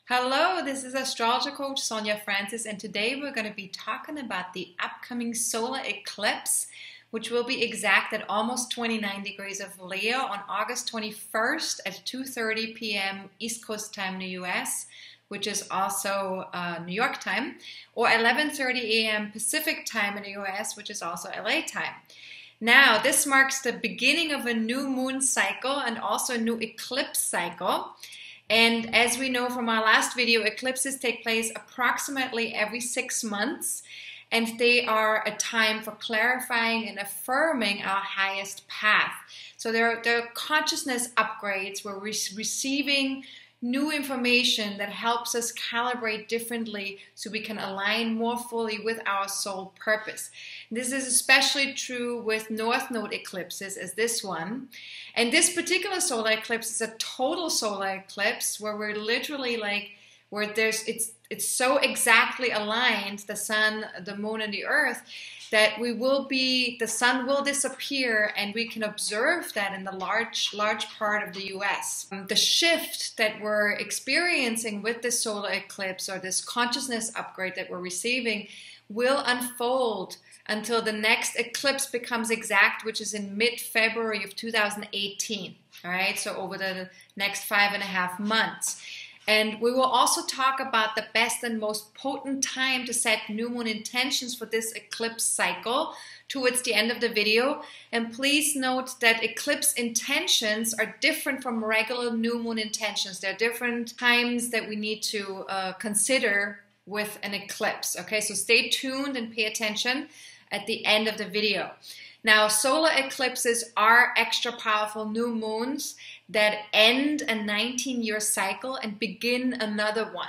Hello, this is Astrologer Coach Sonja Francis, and today we're going to be talking about the upcoming solar eclipse, which will be exact at almost 29 degrees of Leo on August 21st at 2:30 p.m. East Coast time in the US, which is also New York time, or 11:30 a.m. Pacific time in the US, which is also LA time. Now, this marks the beginning of a new moon cycle and also a new eclipse cycle. And as we know from our last video, eclipses take place approximately every 6 months, and they are a time for clarifying and affirming our highest path. So they're consciousness upgrades. We're receiving new information that helps us calibrate differently so we can align more fully with our soul purpose. This is especially true with North Node eclipses as this one. And this particular solar eclipse is a total solar eclipse where we're literally it's so exactly aligned, the sun, the moon, and the earth, that the sun will disappear, and we can observe that in the large part of the US. The shift that we're experiencing with this solar eclipse, or this consciousness upgrade that we're receiving, will unfold until the next eclipse becomes exact, which is in mid-February of 2018. All right, so over the next 5.5 months. And we will also talk about the best and most potent time to set new moon intentions for this eclipse cycle towards the end of the video. And please note that eclipse intentions are different from regular new moon intentions. There are different times that we need to consider with an eclipse. Okay, so stay tuned and pay attention at the end of the video. Now, solar eclipses are extra powerful new moons that end a 19-year cycle and begin another one.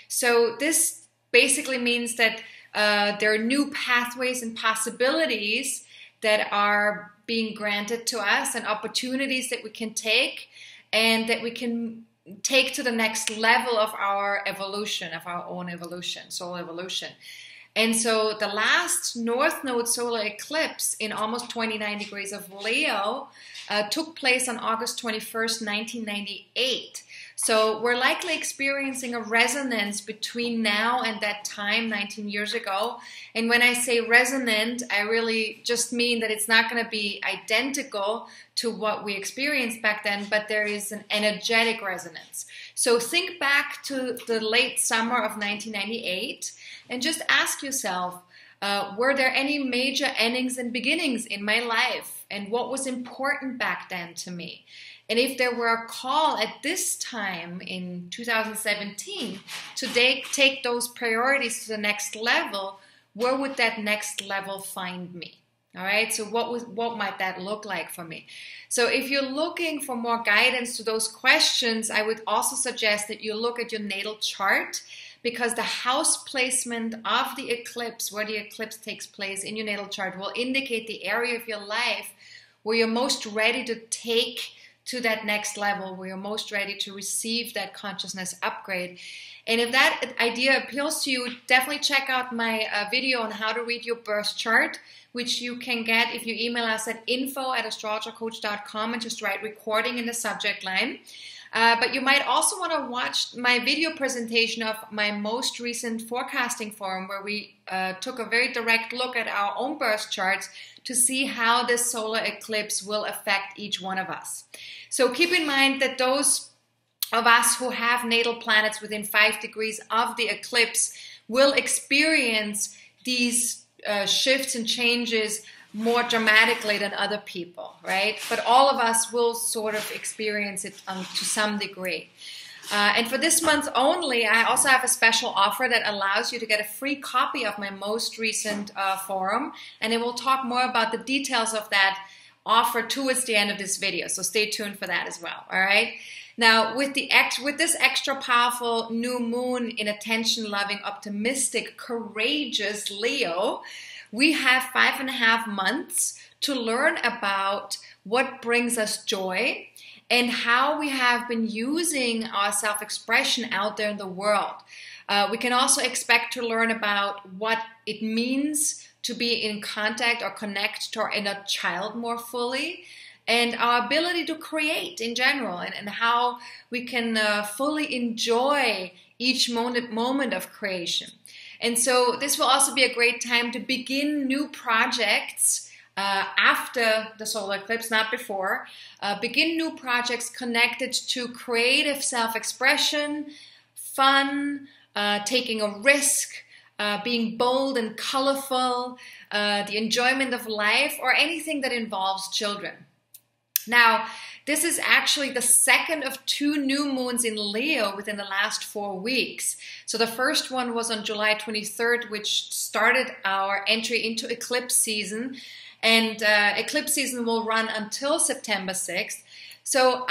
So this basically means that there are new pathways and possibilities that are being granted to us, and opportunities that we can take, and that we can take to the next level of our evolution, of our own evolution, solar evolution. And so the last North Node solar eclipse in almost 29 degrees of Leo took place on August 21st, 1998. So we're likely experiencing a resonance between now and that time, 19 years ago. And when I say resonant, I really just mean that it's not going to be identical to what we experienced back then, but there is an energetic resonance. So think back to the late summer of 1998 and just ask yourself, were there any major endings and beginnings in my life? And what was important back then to me? And if there were a call at this time in 2017 to take those priorities to the next level, where would that next level find me? All right, so what might that look like for me? So if you're looking for more guidance to those questions, I would also suggest that you look at your natal chart, because the house placement of the eclipse, where the eclipse takes place in your natal chart, will indicate the area of your life where you're most ready to take to that next level, where you're most ready to receive that consciousness upgrade. And if that idea appeals to you, definitely check out my video on how to read your birth chart, which you can get if you email us at info@astrologercoach.com and just write recording in the subject line. But you might also want to watch my video presentation of my most recent forecasting forum, where we took a very direct look at our own birth charts to see how this solar eclipse will affect each one of us. So keep in mind that those of us who have natal planets within 5 degrees of the eclipse will experience these shifts and changes more dramatically than other people, right? But all of us will sort of experience it to some degree. And for this month only, I also have a special offer that allows you to get a free copy of my most recent forum, and it will talk more about the details of that offer towards the end of this video. So stay tuned for that as well, all right? Now, with this extra powerful new moon in attention-loving, optimistic, courageous Leo, we have 5.5 months to learn about what brings us joy and how we have been using our self-expression out there in the world. We can also expect to learn about what it means to be in contact or connect to our inner child more fully, and our ability to create in general, and how we can fully enjoy each moment of creation. And so this will also be a great time to begin new projects after the solar eclipse, not before. Begin new projects connected to creative self-expression, fun, taking a risk, being bold and colorful, the enjoyment of life, or anything that involves children. Now, this is actually the second of 2 new moons in Leo within the last 4 weeks. So the first one was on July 23rd, which started our entry into eclipse season. And eclipse season will run until September 6th. So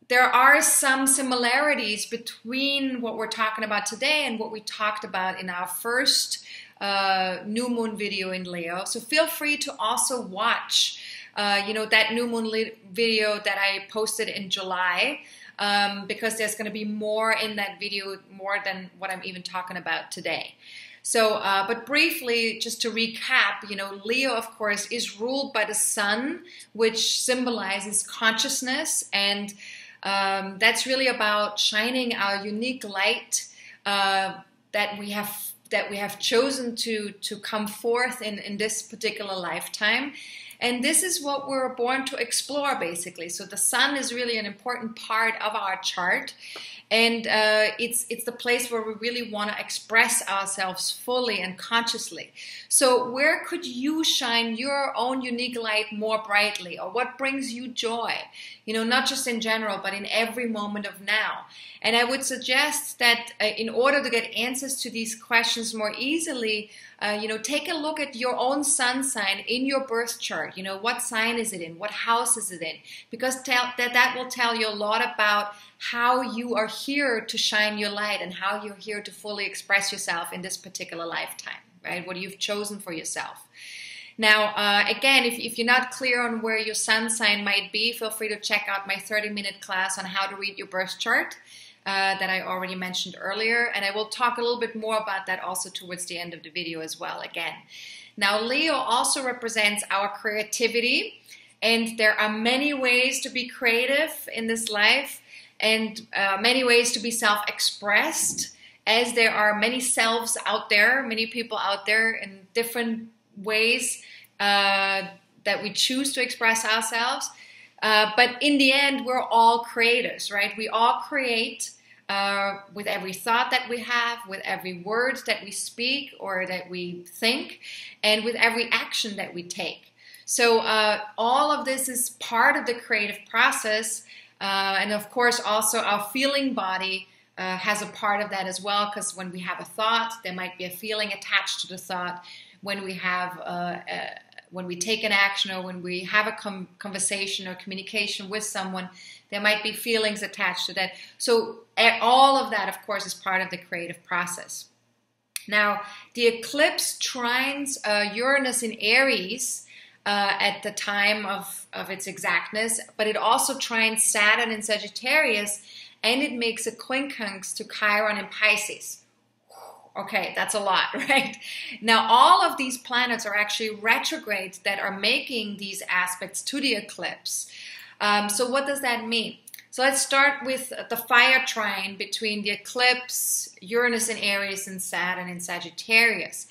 there are some similarities between what we're talking about today and what we talked about in our first new moon video in Leo. So feel free to also watch that new moon video that I posted in July, because there's going to be more in that video, more than what I'm even talking about today. So, but briefly, just to recap, Leo, of course, is ruled by the sun, which symbolizes consciousness, and that's really about shining our unique light that we have chosen to come forth in this particular lifetime. And this is what we're born to explore, basically. So the sun is really an important part of our chart. And it's the place where we really want to express ourselves fully and consciously. So where could you shine your own unique light more brightly? Or what brings you joy? Not just in general, but in every moment of now. And I would suggest that in order to get answers to these questions more easily, take a look at your own sun sign in your birth chart. What sign is it in? What house is it in? Because that will tell you a lot about how you are here to shine your light and how you're here to fully express yourself in this particular lifetime, right? What you've chosen for yourself. Now, again, if you're not clear on where your sun sign might be, feel free to check out my 30-minute class on how to read your birth chart that I already mentioned earlier. And I will talk a little bit more about that also towards the end of the video as well again. Now, Leo also represents our creativity, and there are many ways to be creative in this life, and many ways to be self-expressed, as there are many selves out there, many people out there in different ways that we choose to express ourselves. But in the end, we're all creators, right? We all create with every thought that we have, with every word that we speak or that we think, and with every action that we take. So all of this is part of the creative process. And of course, also our feeling body has a part of that as well, because when we have a thought, there might be a feeling attached to the thought. When we have, when we take an action, or when we have a conversation or communication with someone, there might be feelings attached to that. So all of that, of course, is part of the creative process. Now, the eclipse trines Uranus in Aries at the time of its exactness, but it also trines Saturn in Sagittarius, and it makes a quincunx to Chiron in Pisces. Okay, that's a lot, right? Now, all of these planets are actually retrogrades that are making these aspects to the eclipse. So what does that mean? So let's start with the fire trine between the eclipse, Uranus in Aries, and Saturn in Sagittarius.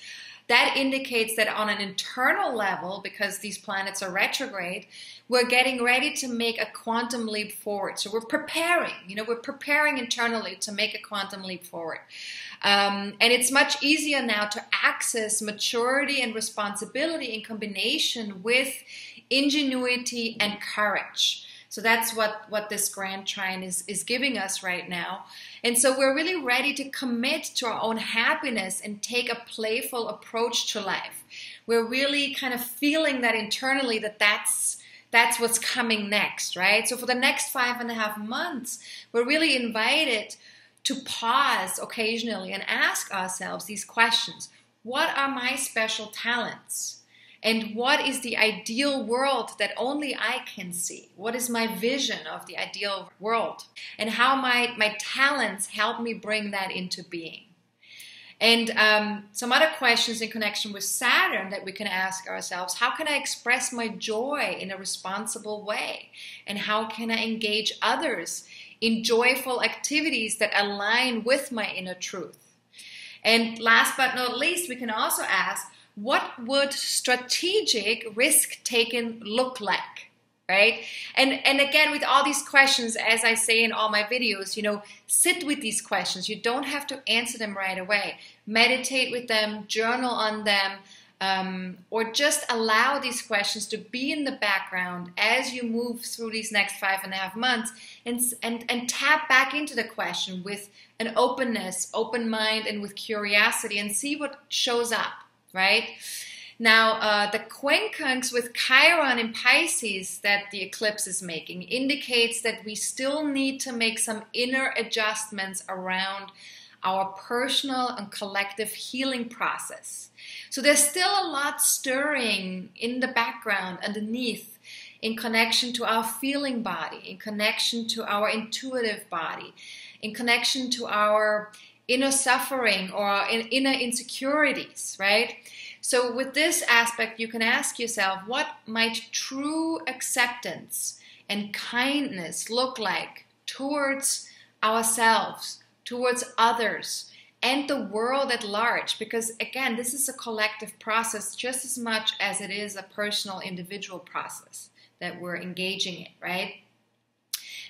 That indicates that on an internal level, because these planets are retrograde, we're getting ready to make a quantum leap forward. So we're preparing, we're preparing internally to make a quantum leap forward. And it's much easier now to access maturity and responsibility in combination with ingenuity and courage. So that's what this Grand Trine is giving us right now. And so we're really ready to commit to our own happiness and take a playful approach to life. We're really kind of feeling that internally that's what's coming next, right? So for the next 5.5 months, we're really invited to pause occasionally and ask ourselves these questions. What are my special talents? And what is the ideal world that only I can see? What is my vision of the ideal world? And how might my talents help me bring that into being? And some other questions in connection with Saturn that we can ask ourselves: how can I express my joy in a responsible way? And how can I engage others in joyful activities that align with my inner truth? And last but not least, we can also ask, what would strategic risk-taking look like? Right? And again, with all these questions, as I say in all my videos, sit with these questions. You don't have to answer them right away. Meditate with them, journal on them, or just allow these questions to be in the background as you move through these next 5.5 months, and tap back into the question with an openness, open mind, and with curiosity, and see what shows up, right? Now, the quincunx with Chiron in Pisces that the eclipse is making indicates that we still need to make some inner adjustments around our personal and collective healing process. So there's still a lot stirring in the background underneath, in connection to our feeling body, in connection to our intuitive body, in connection to our inner suffering or inner insecurities, right? So with this aspect, you can ask yourself, what might true acceptance and kindness look like towards ourselves, towards others, and the world at large? Because again, this is a collective process just as much as it is a personal, individual process that we're engaging in, right?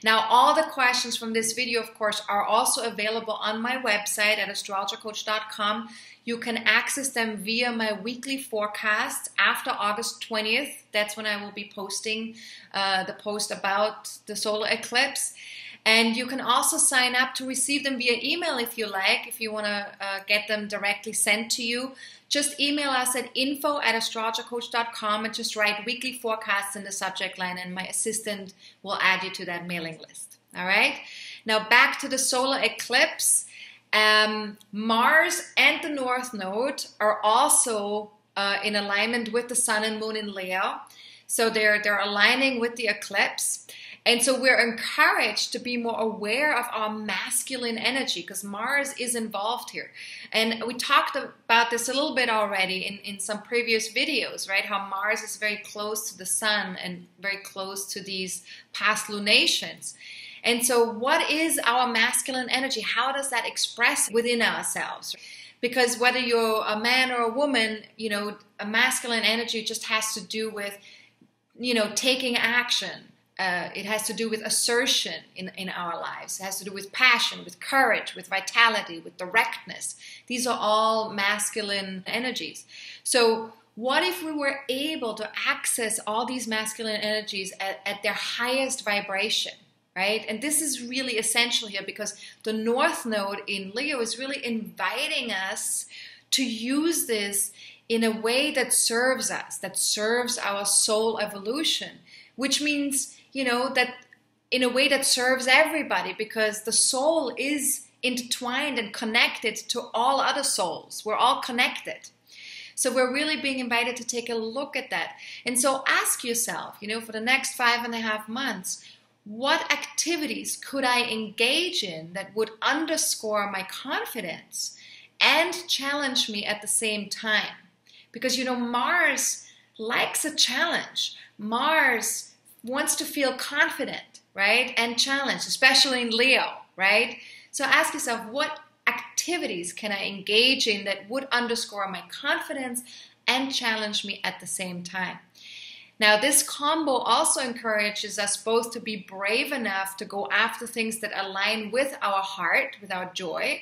Now, all the questions from this video, of course, are also available on my website at astrologercoach.com. You can access them via my weekly forecast after August 20th. That's when I will be posting the post about the solar eclipse. And you can also sign up to receive them via email if you like, if you want to get them directly sent to you. Just email us at info@astrologercoach.com and just write weekly forecasts in the subject line, and my assistant will add you to that mailing list. All right? Now back to the solar eclipse. Mars and the North Node are also in alignment with the Sun and Moon in Leo. So they're aligning with the eclipse. And so we're encouraged to be more aware of our masculine energy, because Mars is involved here. And we talked about this a little bit already in some previous videos, right? How Mars is very close to the Sun and very close to these past lunations. And so what is our masculine energy? How does that express within ourselves? Because whether you're a man or a woman, a masculine energy just has to do with, taking action. It has to do with assertion in our lives. It has to do with passion, with courage, with vitality, with directness. These are all masculine energies. So what if we were able to access all these masculine energies at their highest vibration, right? And this is really essential here, because the North Node in Leo is really inviting us to use this in a way that serves us, that serves our soul evolution, which means that in a way that serves everybody, because the soul is intertwined and connected to all other souls. We're all connected. So we're really being invited to take a look at that. And so ask yourself, for the next 5.5 months, what activities could I engage in that would underscore my confidence and challenge me at the same time? Because, Mars likes a challenge. Mars wants to feel confident, right? And challenged, especially in Leo, right? So ask yourself, what activities can I engage in that would underscore my confidence and challenge me at the same time? Now, this combo also encourages us both to be brave enough to go after things that align with our heart, with our joy,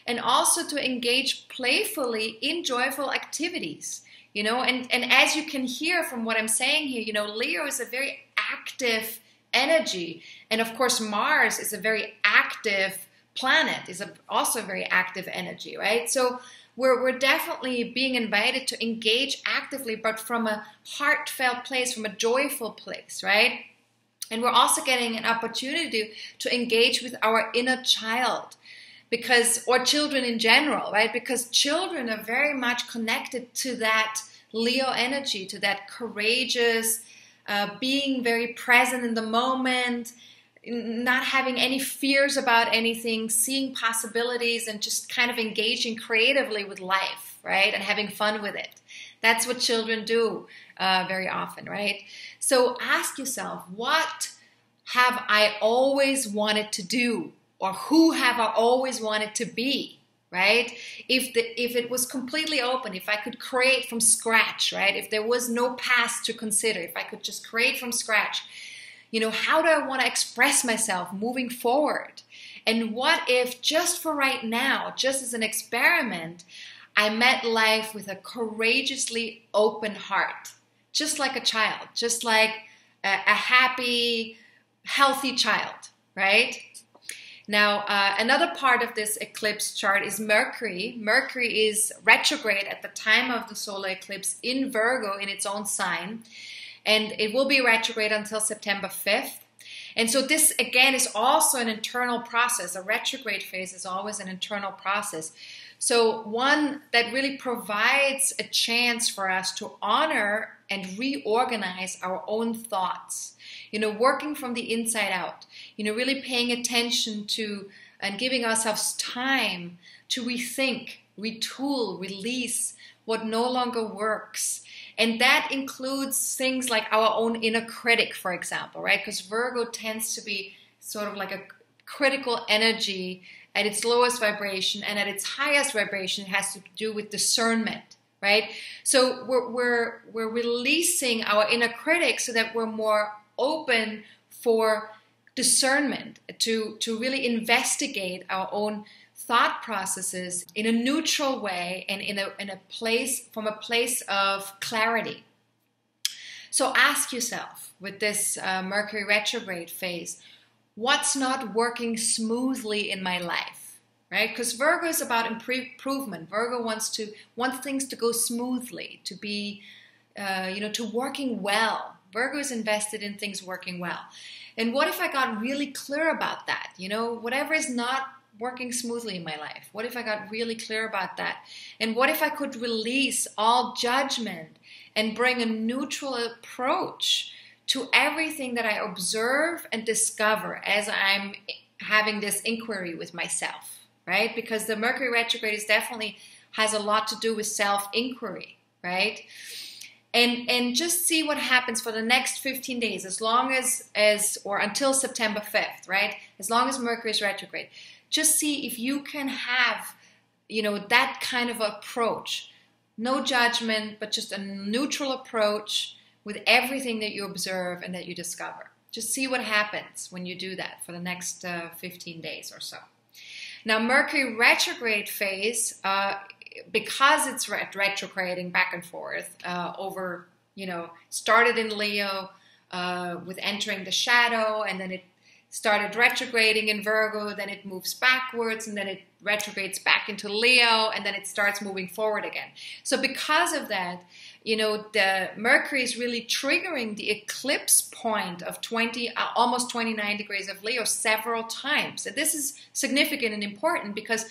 and also to engage playfully in joyful activities. And as you can hear from what I'm saying here, Leo is a very active energy. And of course, Mars is a very active planet, is also a very active energy, right? So we're definitely being invited to engage actively, but from a heartfelt place, from a joyful place, right? And we're also getting an opportunity to engage with our inner child, or children in general, right? Because children are very much connected to that Leo energy, to that courageous, being very present in the moment, not having any fears about anything, seeing possibilities, and just kind of engaging creatively with life, right? And having fun with it. That's what children do very often, right? So ask yourself, what have I always wanted to do? Or who have I always wanted to be, right? If it was completely open, if I could create from scratch, right? If there was no past to consider, if I could just create from scratch, you know, how do I want to express myself moving forward? And what if just for right now, just as an experiment, I met life with a courageously open heart, just like a child, just like a happy, healthy child, right? Now, another part of this eclipse chart is Mercury. Mercury is retrograde at the time of the solar eclipse in Virgo, in its own sign. And it will be retrograde until September 5th. And so this, again, is also an internal process. A retrograde phase is always an internal process. So one that really provides a chance for us to honor and reorganize our own thoughts. You know, working from the inside out. You know, really paying attention to and giving ourselves time to rethink, retool, release what no longer works. And that includes things like our own inner critic, for example, right? Because Virgo tends to be sort of like a critical energy at its lowest vibration, and at its highest vibration, it has to do with discernment, right? So we're releasing our inner critic so that we're more open for discernment, to really investigate our own thought processes in a neutral way and in a place, from a place of clarity. So ask yourself, with this Mercury retrograde phase, what's not working smoothly in my life, right? Because Virgo is about improvement. Virgo wants things to go smoothly, to be, to working well. Virgo is invested in things working well. And what if I got really clear about that? You know, whatever is not working smoothly in my life, what if I got really clear about that? And what if I could release all judgment and bring a neutral approach to everything that I observe and discover as I'm having this inquiry with myself, right? Because the Mercury retrograde is definitely has a lot to do with self-inquiry, right? And just see what happens for the next 15 days, as long as or until September 5th, right? As long as Mercury is retrograde. Just see if you can have, you know, that kind of approach. No judgment, but just a neutral approach with everything that you observe and that you discover. Just see what happens when you do that for the next 15 days or so. Now, Mercury retrograde phase, because it's retrograding back and forth over, you know, started in Leo with entering the shadow, and then it started retrograding in Virgo, then it moves backwards, and then it retrogrades back into Leo, and then it starts moving forward again. So because of that, you know, the Mercury is really triggering the eclipse point of almost 29 degrees of Leo several times. And this is significant and important because,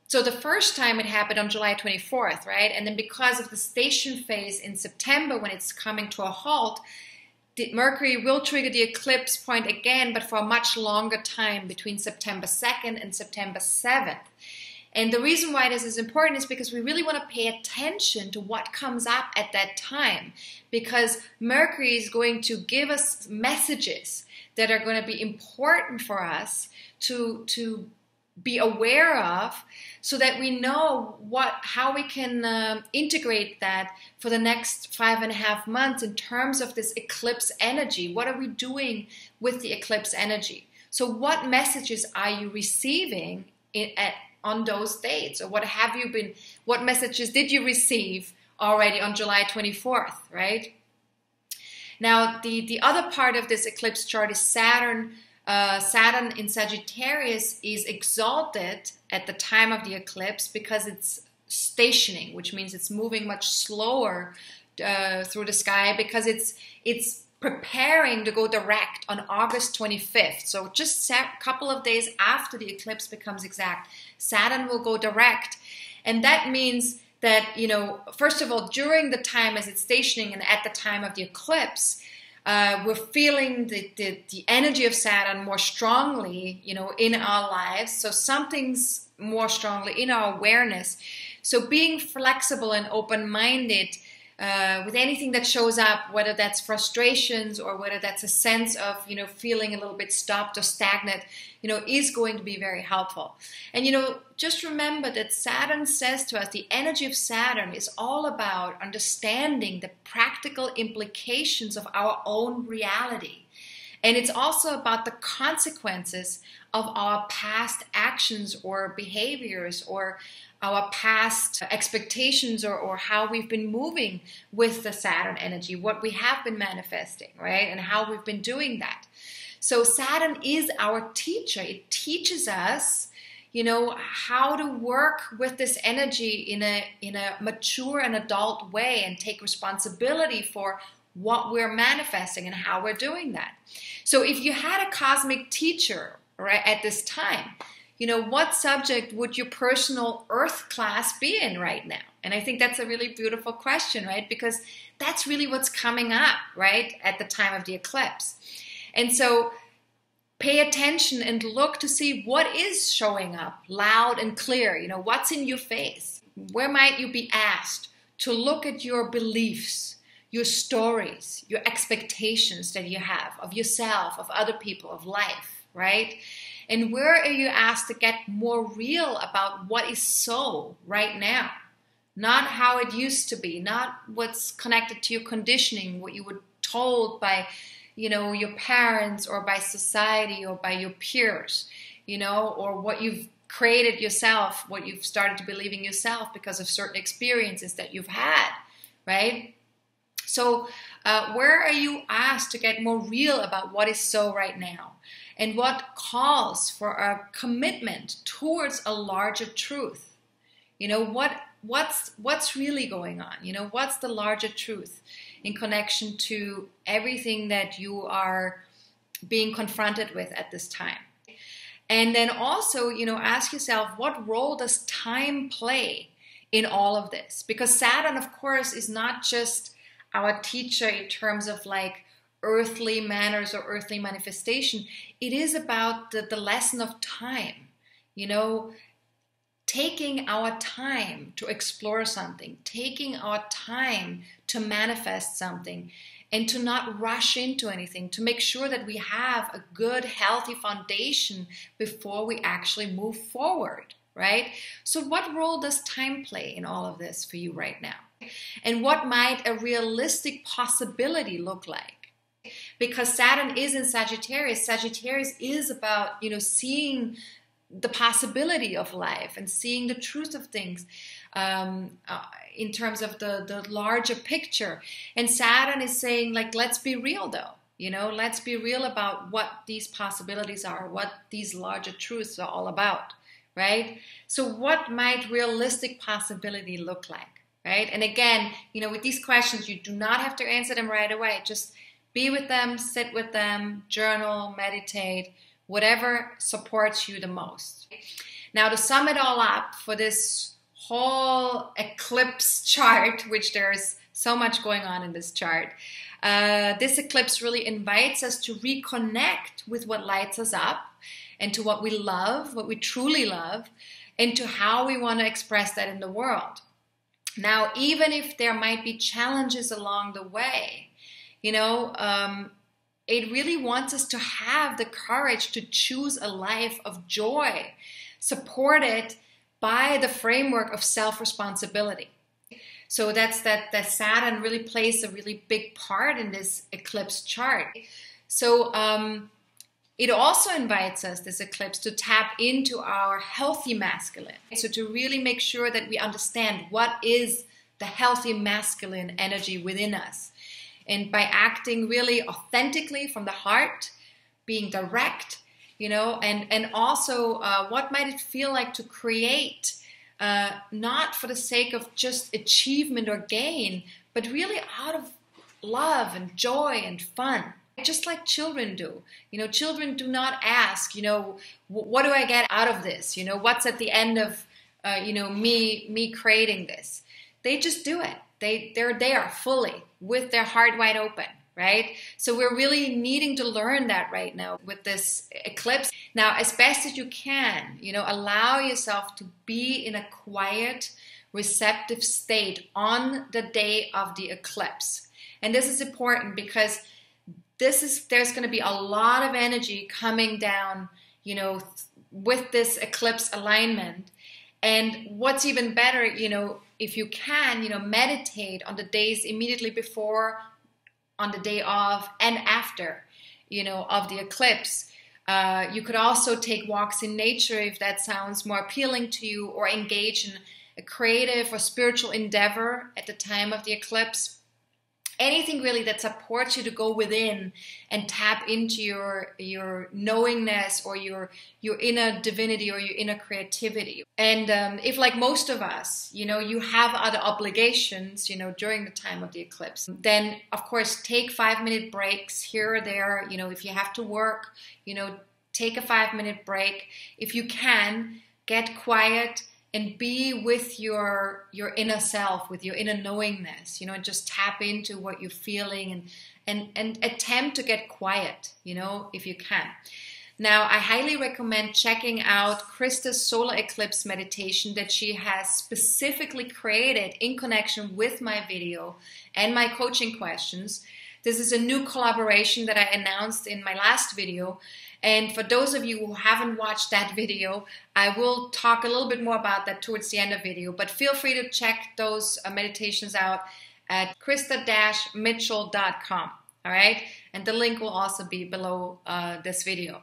so the first time it happened on July 24th, right? And then because of the station phase in September when it's coming to a halt, Mercury will trigger the eclipse point again, but for a much longer time between September 2nd and September 7th. And the reason why this is important is because we really want to pay attention to what comes up at that time, because Mercury is going to give us messages that are going to be important for us to be aware of, so that we know how we can integrate that for the next 5.5 months in terms of this eclipse energy. What are we doing with the eclipse energy? So what messages are you receiving on those dates? Or what messages did you receive already on July 24th, right? Now, the other part of this eclipse chart is Saturn. Saturn in Sagittarius is exalted at the time of the eclipse because it's stationing, which means it's moving much slower through the sky, because it's preparing to go direct on August 25th. So just a couple of days after the eclipse becomes exact, Saturn will go direct. And that means that, you know, first of all, during the time as it's stationing and at the time of the eclipse, We're feeling the energy of Saturn more strongly, in our lives. So something's more strongly in our awareness. So being flexible and open-minded with anything that shows up, whether that's frustrations or whether that's a sense of, feeling a little bit stopped or stagnant, is going to be very helpful. And, just remember that Saturn says to us, the energy of Saturn is all about understanding the practical implications of our own reality. And it's also about the consequences of our past actions or behaviors or our past expectations or how we've been moving with the Saturn energy, what we have been manifesting, right? And how we've been doing that. So Saturn is our teacher. It teaches us, how to work with this energy in a mature and adult way and take responsibility for what we're manifesting and how we're doing that. So if you had a cosmic teacher, right, at this time, what subject would your personal Earth class be in right now? And I think that's a really beautiful question, right? Because that's really what's coming up, right, at the time of the eclipse. And so pay attention and look to see what is showing up loud and clear. What's in your face? Where might you be asked to look at your beliefs, your stories, your expectations that you have of yourself, of other people, of life, right? And where are you asked to get more real about what is so right now? Not how it used to be, not what's connected to your conditioning, what you were told by, your parents or by society or by your peers, or what you've created yourself, what you've started to believe in yourself because of certain experiences that you've had, right? So where are you asked to get more real about what is so right now? And what calls for a commitment towards a larger truth? What's really going on? What's the larger truth in connection to everything that you are being confronted with at this time? And then also, ask yourself, what role does time play in all of this? Because Saturn, of course, is not just our teacher in terms of like earthly manners or earthly manifestation. It is about the lesson of time, taking our time to explore something, taking our time to manifest something, and to not rush into anything, to make sure that we have a good, healthy foundation before we actually move forward, right? So what role does time play in all of this for you right now? And what might a realistic possibility look like? Because Saturn is in Sagittarius. Sagittarius is about, seeing the possibility of life and seeing the truth of things in terms of the larger picture. And Saturn is saying, like, let's be real though. Let's be real about what these possibilities are, what these larger truths are all about, right? So what might realistic possibility look like, right? And again, with these questions, you do not have to answer them right away. Just be with them, sit with them, journal, meditate, whatever supports you the most. Now, to sum it all up for this whole eclipse chart, which there's so much going on in this chart, this eclipse really invites us to reconnect with what lights us up and to what we love, what we truly love, and to how we want to express that in the world. Now, even if there might be challenges along the way, it really wants us to have the courage to choose a life of joy, supported by the framework of self-responsibility. So that's that Saturn really plays a really big part in this eclipse chart. So it also invites us, this eclipse, to tap into our healthy masculine. So to really make sure that we understand what is the healthy masculine energy within us. And by acting really authentically from the heart, being direct, and also what might it feel like to create, not for the sake of just achievement or gain, but really out of love and joy and fun, just like children do. Children do not ask, what do I get out of this? What's at the end of, me creating this? They just do it. They're there fully with their heart wide open, right? So we're really needing to learn that right now with this eclipse. Now, as best as you can, allow yourself to be in a quiet, receptive state on the day of the eclipse. And this is important because there's going to be a lot of energy coming down, with this eclipse alignment. And what's even better, if you can, meditate on the days immediately before, on the day of, and after, of the eclipse. You could also take walks in nature if that sounds more appealing to you, or engage in a creative or spiritual endeavor at the time of the eclipse. Anything really that supports you to go within and tap into your knowingness, or your inner divinity, or your inner creativity. And if, like most of us, you have other obligations, during the time of the eclipse, then of course take 5-minute breaks here or there. If you have to work, take a 5-minute break. If you can, get quiet and be with your inner self, with your inner knowingness, and just tap into what you're feeling, and attempt to get quiet, if you can. Now, I highly recommend checking out Krista's solar eclipse meditation that she has specifically created in connection with my video and my coaching questions. This is a new collaboration that I announced in my last video. And for those of you who haven't watched that video, I will talk a little bit more about that towards the end of the video. But feel free to check those meditations out at krista-mitchell.com. All right? And the link will also be below this video.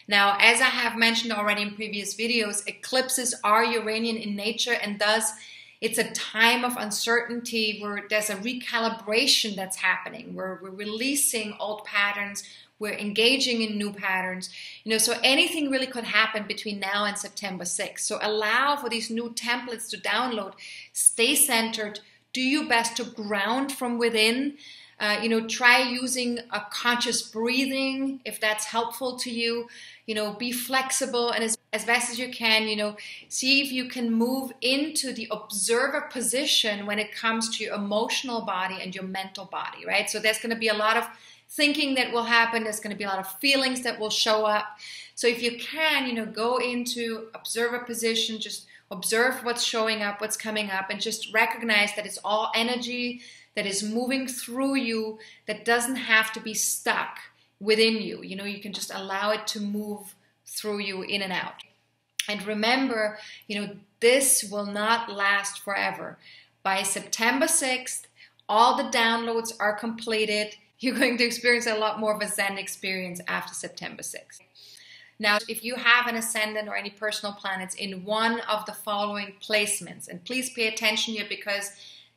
Now, as I have mentioned already in previous videos, eclipses are Uranian in nature, and thus it's a time of uncertainty where there's a recalibration that's happening, where we're releasing old patterns, we're engaging in new patterns, so anything really could happen between now and September 6th. So allow for these new templates to download. Stay centered. Do your best to ground from within. Try using a conscious breathing if that's helpful to you. Be flexible, and as best as you can, see if you can move into the observer position when it comes to your emotional body and your mental body, right? So there's going to be a lot of thinking that will happen. There's going to be a lot of feelings that will show up. So if you can, go into observer position, just observe what's showing up, what's coming up, and just recognize that it's all energy that is moving through you, that doesn't have to be stuck within you. You can just allow it to move through you in and out. And remember, this will not last forever. By September 6th, all the downloads are completed. You're going to experience a lot more of a Zen experience after September 6th. Now, if you have an ascendant or any personal planets in one of the following placements, and please pay attention here because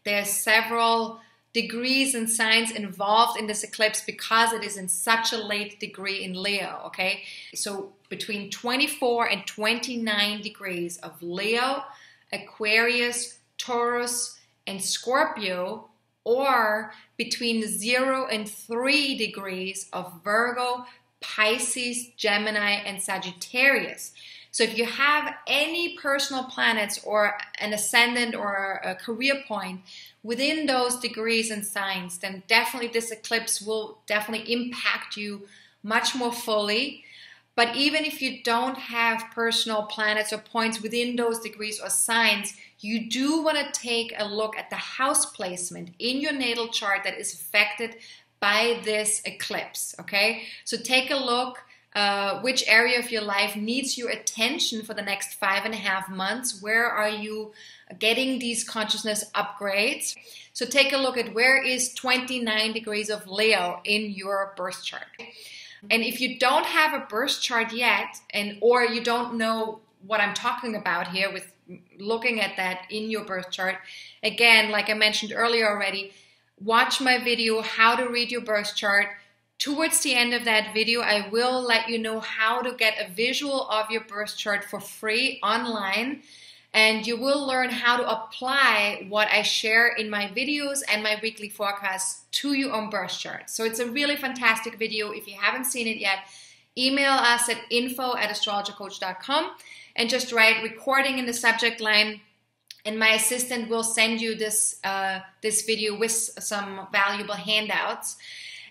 there's several degrees and signs involved in this eclipse because it is in such a late degree in Leo, okay? So between 24 and 29 degrees of Leo, Aquarius, Taurus, and Scorpio, or between 0 and 3 degrees of Virgo, Pisces, Gemini, and Sagittarius. So if you have any personal planets or an ascendant or a career point within those degrees and signs, then definitely this eclipse will definitely impact you much more fully. But even if you don't have personal planets or points within those degrees or signs, you do want to take a look at the house placement in your natal chart that is affected by this eclipse, okay? So take a look which area of your life needs your attention for the next 5.5 months. Where are you getting these consciousness upgrades? So take a look at where is 29 degrees of Leo in your birth chart. And if you don't have a birth chart yet, or you don't know what I'm talking about here with looking at that in your birth chart, again, like I mentioned earlier already, watch my video, How to Read Your Birth Chart. Towards the end of that video, I will let you know how to get a visual of your birth chart for free online. And you will learn how to apply what I share in my videos and my weekly forecasts to your own birth chart. So it's a really fantastic video. If you haven't seen it yet, email us at info@astrologercoach.com and just write recording in the subject line. And my assistant will send you this video with some valuable handouts.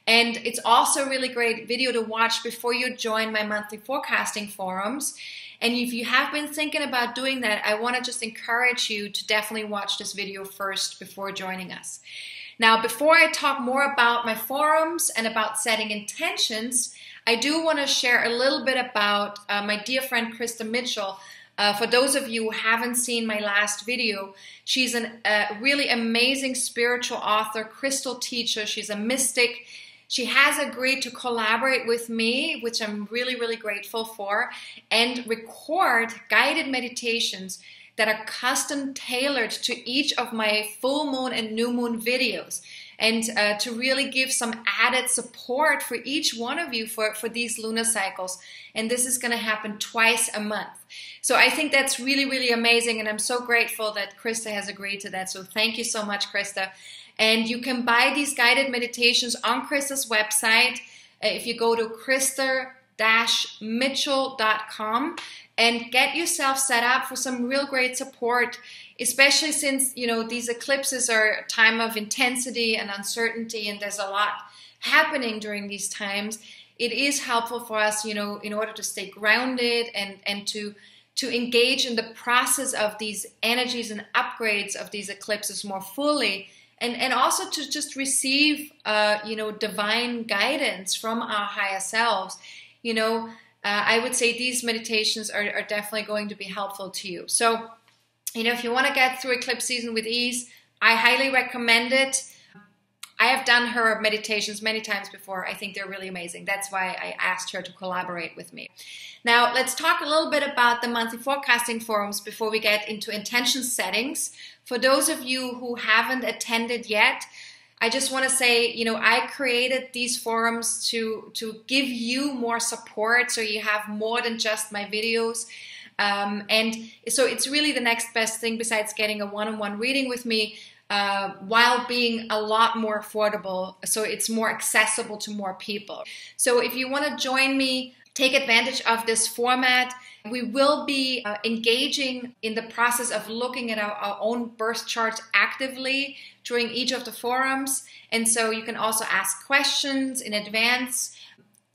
And it's also a really great video to watch before you join my monthly forecasting forums. And if you have been thinking about doing that, I want to just encourage you to definitely watch this video first before joining us. Now, before I talk more about my forums and about setting intentions, I do want to share a little bit about my dear friend Krista Mitchell. For those of you who haven't seen my last video, she's a really amazing spiritual author, crystal teacher. She's a mystic. She has agreed to collaborate with me, which I'm really, really grateful for, and record guided meditations that are custom tailored to each of my full moon and new moon videos, and to really give some added support for each one of you for these lunar cycles. And this is going to happen twice a month. So I think that's really, really amazing, and I'm so grateful that Krista has agreed to that. So thank you so much, Krista. And you can buy these guided meditations on Krista's website. If you go to krista-mitchell.com and get yourself set up for some real great support, especially since, you know, these eclipses are a time of intensity and uncertainty, and there's a lot happening during these times. It is helpful for us, you know, in order to stay grounded and to engage in the process of these energies and upgrades of these eclipses more fully. And also to just receive, you know, divine guidance from our higher selves. You know, I would say these meditations are definitely going to be helpful to you. So, you know, if you want to get through eclipse season with ease, I highly recommend it. I have done her meditations many times before. I think they're really amazing. That's why I asked her to collaborate with me. Now, let's talk a little bit about the monthly forecasting forums before we get into intention settings. For those of you who haven't attended yet, I just want to say, you know, I created these forums to give you more support, so you have more than just my videos. And so it's really the next best thing besides getting a one-on-one reading with me, while being a lot more affordable, so it's more accessible to more people. So if you want to join me, take advantage of this format. We will be engaging in the process of looking at our own birth charts actively during each of the forums. And so you can also ask questions in advance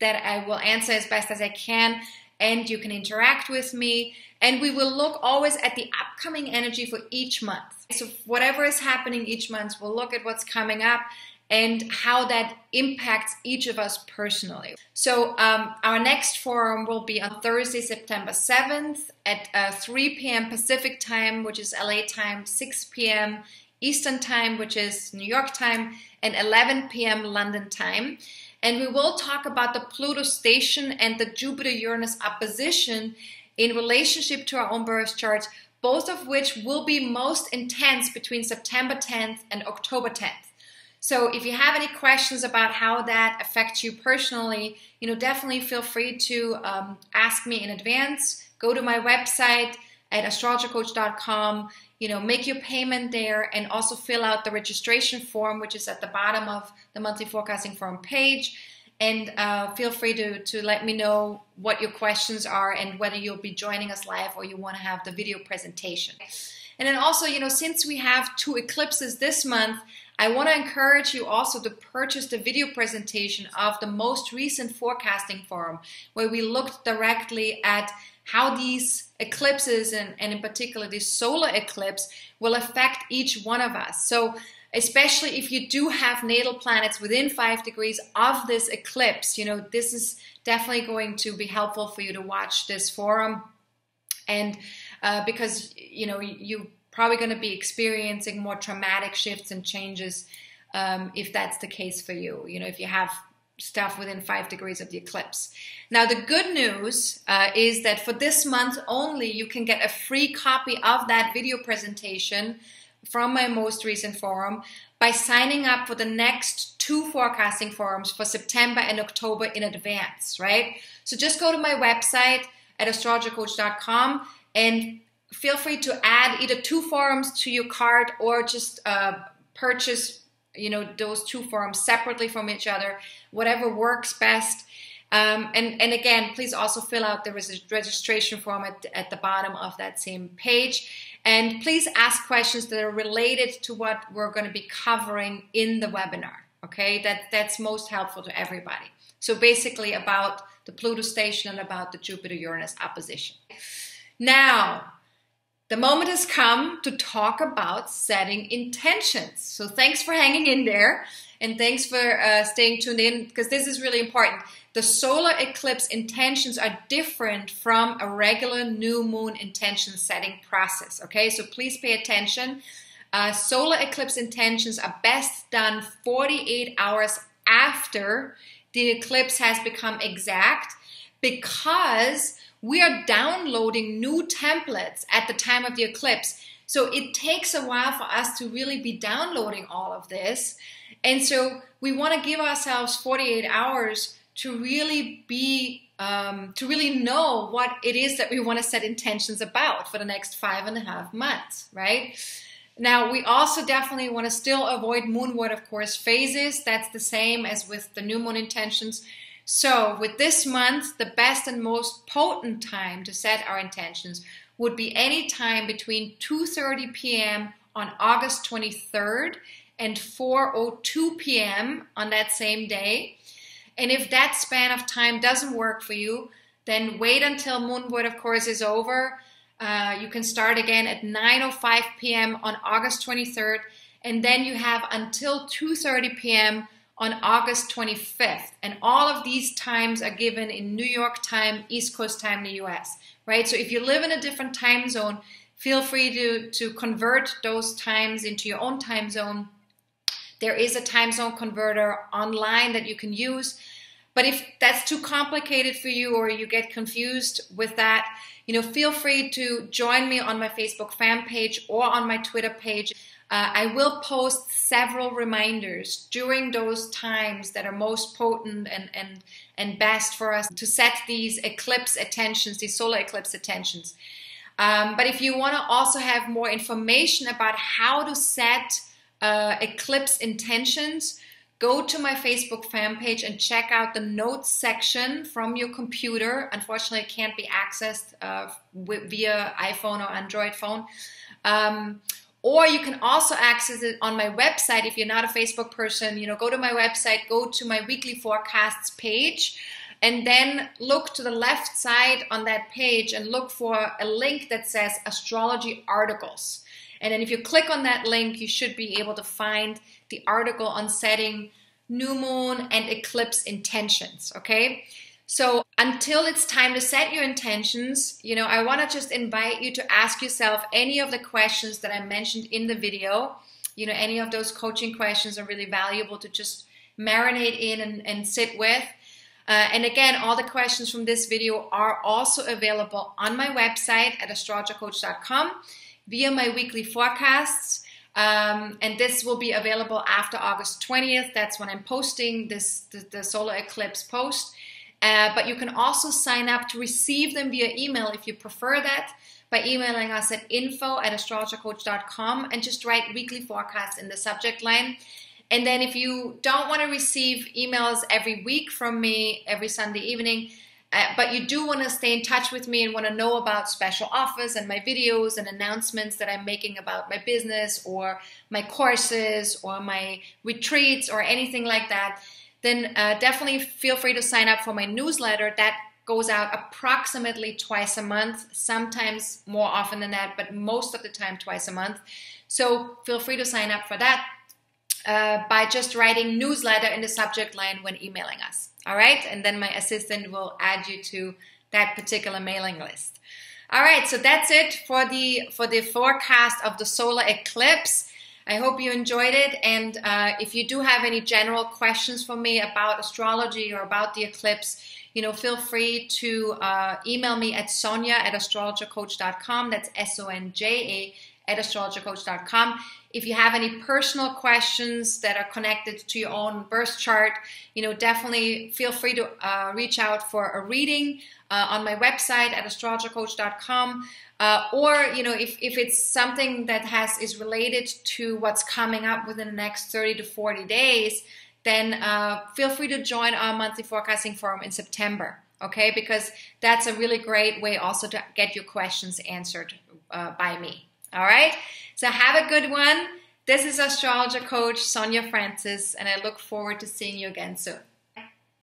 that I will answer as best as I can. And you can interact with me. And we will look always at the upcoming energy for each month. So whatever is happening each month, we'll look at what's coming up and how that impacts each of us personally. So our next forum will be on Thursday, September 7th at 3 p.m. Pacific time, which is LA time, 6 p.m. Eastern time, which is New York time, and 11 p.m. London time. And we will talk about the Pluto station and the Jupiter-Uranus opposition in relationship to our own birth charts, both of which will be most intense between September 10th and October 10th. So if you have any questions about how that affects you personally, you know, definitely feel free to ask me in advance. Go to my website at astrologercoach.com, you know, make your payment there, and also fill out the registration form, which is at the bottom of the monthly forecasting forum page. And feel free to let me know what your questions are and whether you'll be joining us live or you want to have the video presentation. And then also, you know, since we have 2 eclipses this month, I want to encourage you also to purchase the video presentation of the most recent forecasting forum, where we looked directly at how these eclipses, and in particular this solar eclipse, will affect each one of us. So especially if you do have natal planets within 5 degrees of this eclipse, you know, this is definitely going to be helpful for you to watch this forum. And because, you know, you're probably going to be experiencing more traumatic shifts and changes if that's the case for you, you know, if you have stuff within 5 degrees of the eclipse. Now, the good news is that for this month only, you can get a free copy of that video presentation from my most recent forum by signing up for the next 2 forecasting forums for September and October in advance, right? So just go to my website at astrologercoach.com and feel free to add either 2 forums to your cart or just purchase, you know, those 2 forums separately from each other, whatever works best. And again, please also fill out the registration form at the bottom of that same page. And please ask questions that are related to what we're going to be covering in the webinar. Okay, that's most helpful to everybody. So basically about the Pluto station and about the Jupiter-Uranus opposition. Now, the moment has come to talk about setting intentions. So thanks for hanging in there, and thanks for staying tuned in, because this is really important. The solar eclipse intentions are different from a regular new moon intention setting process. Okay, so please pay attention. Solar eclipse intentions are best done 48 hours after the eclipse has become exact, because we are downloading new templates at the time of the eclipse. So it takes a while for us to really be downloading all of this. And so we want to give ourselves 48 hours to really be, to really know what it is that we want to set intentions about for the next 5.5 months, right? Now, we also definitely want to still avoid moonward, of course, phases. That's the same as with the new moon intentions. So with this month, the best and most potent time to set our intentions would be any time between 2:30 p.m. on August 23rd and 4:02 p.m. on that same day. And if that span of time doesn't work for you, then wait until moonward, of course, is over. You can start again at 9:05 p.m. on August 23rd, and then you have until 2:30 p.m. on August 25th. And all of these times are given in New York time, East Coast time in the US, right? So if you live in a different time zone, feel free to convert those times into your own time zone. There is a time zone converter online that you can use. But if that's too complicated for you, or you get confused with that, feel free to join me on my Facebook fan page or on my Twitter page. I will post several reminders during those times that are most potent and best for us to set these eclipse attentions, these solar eclipse attentions. But if you want to also have more information about how to set eclipse intentions, go to my Facebook fan page and check out the notes section from your computer. Unfortunately, it can't be accessed via iPhone or Android phone. Or you can also access it on my website. If you're not a Facebook person, go to my website, go to my weekly forecasts page, and then look to the left side on that page and look for a link that says astrology articles. And then if you click on that link, you should be able to find the article on setting new moon and eclipse intentions, okay? So until it's time to set your intentions, I want to just invite you to ask yourself any of the questions that I mentioned in the video. Any of those coaching questions are really valuable to just marinate in and sit with. And again, all the questions from this video are also available on my website at astrologercoach.com via my weekly forecasts. And this will be available after August 20th. That's when I'm posting the solar eclipse post. But you can also sign up to receive them via email if you prefer that, by emailing us at info@astrologercoach.com and just write weekly forecast in the subject line. And then if you don't want to receive emails every week from me every Sunday evening, but you do want to stay in touch with me and want to know about special offers and my videos and announcements that I'm making about my business or my courses or my retreats or anything like that, then definitely feel free to sign up for my newsletter. That goes out approximately twice a month, sometimes more often than that, but most of the time twice a month. So feel free to sign up for that by just writing newsletter in the subject line when emailing us. All right, and then my assistant will add you to that particular mailing list. All right, so that's it for the forecast of the solar eclipse. I hope you enjoyed it, and if you do have any general questions for me about astrology or about the eclipse, feel free to email me at Sonja@astrologercoach.com. That's SONJA @astrologercoach.com. If you have any personal questions that are connected to your own birth chart, definitely feel free to reach out for a reading on my website at astrologercoach.com. Or, if it's something that is related to what's coming up within the next 30 to 40 days, then feel free to join our monthly forecasting forum in September, okay? Because that's a really great way also to get your questions answered by me. All right, so have a good one. This is Astrologer Coach Sonja Francis, and I look forward to seeing you again soon.